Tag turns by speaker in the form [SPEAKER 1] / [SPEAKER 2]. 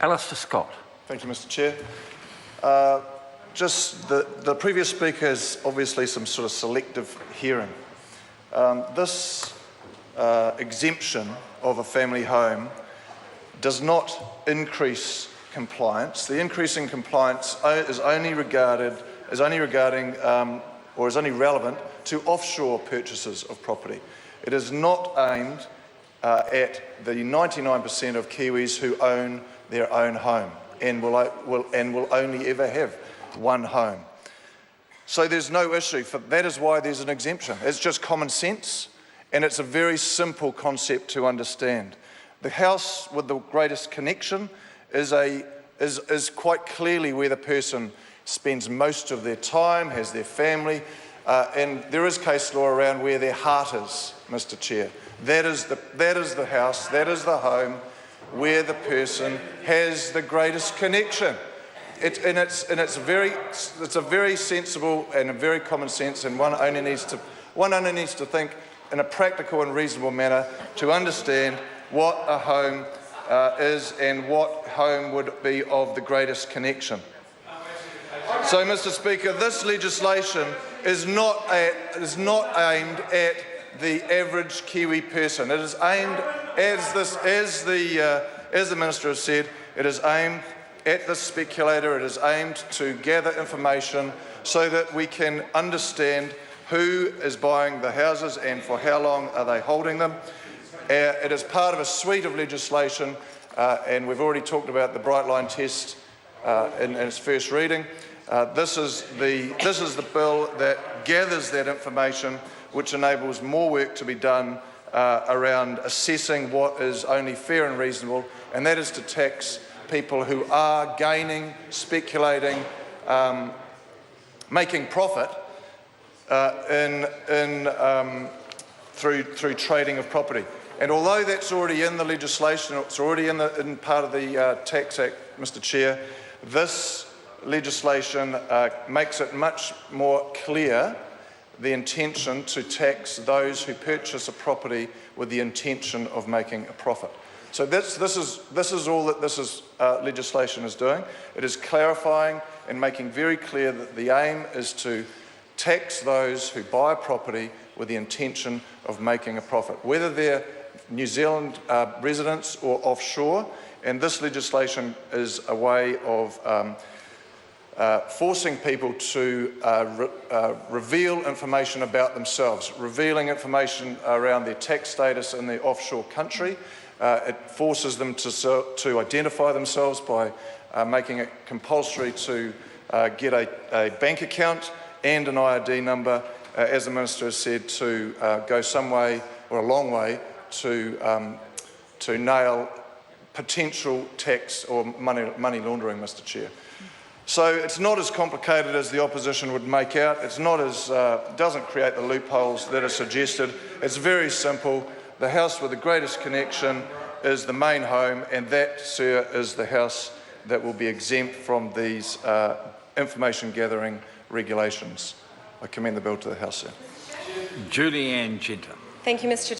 [SPEAKER 1] Alistair Scott.
[SPEAKER 2] Thank you, Mr. Chair. Just the previous speaker has obviously some sort of selective hearing. This exemption of a family home does not increase compliance. The increase in compliance is only relevant to offshore purchases of property. It is not aimed at the 99% of Kiwis who own their own home and will only ever have one home. So there's no issue. That is why there's an exemption. It's just common sense, and it's a very simple concept to understand. The house with the greatest connection is quite clearly where the person spends most of their time, has their family, and there is case law around where their heart is, Mr. Chair. That is the house, that is the home where the person has the greatest connection. It's a very sensible and a very common sense, and one only needs to think in a practical and reasonable manner to understand what a home is and what home would be of the greatest connection. So, Mr. Speaker, this legislation is not aimed at the average Kiwi person. It is aimed, as the Minister has said, it is aimed at the speculator. It is aimed to gather information so that we can understand who is buying the houses and for how long are they holding them. It is part of a suite of legislation, and we've already talked about the Bright Line test in its first reading. This is the bill that gathers that information, which enables more work to be done around assessing what is only fair and reasonable, and that is to tax people who are gaining, speculating, making profit through trading of property. And although that's already in the legislation, it's already in part of the Tax Act, Mr. Chair, this legislation makes it much more clear the intention to tax those who purchase a property with the intention of making a profit. So this is all that this legislation is doing. It is clarifying and making very clear that the aim is to tax those who buy a property with the intention of making a profit, whether they're New Zealand residents or offshore. And this legislation is a way of forcing people to reveal information about themselves, revealing information around their tax status in the offshore country. It forces them to identify themselves by making it compulsory to get a bank account and an ID number, as the Minister has said, to go some way or a long way to nail potential tax or money laundering, Mr. Chair. So it's not as complicated as the opposition would make out. It's not as doesn't create the loopholes that are suggested. It's very simple. The house with the greatest connection is the main home, and that, sir, is the house that will be exempt from these information gathering regulations. I commend the bill to the House, sir.
[SPEAKER 1] Julie Ann Genter.
[SPEAKER 3] Thank you, Mr.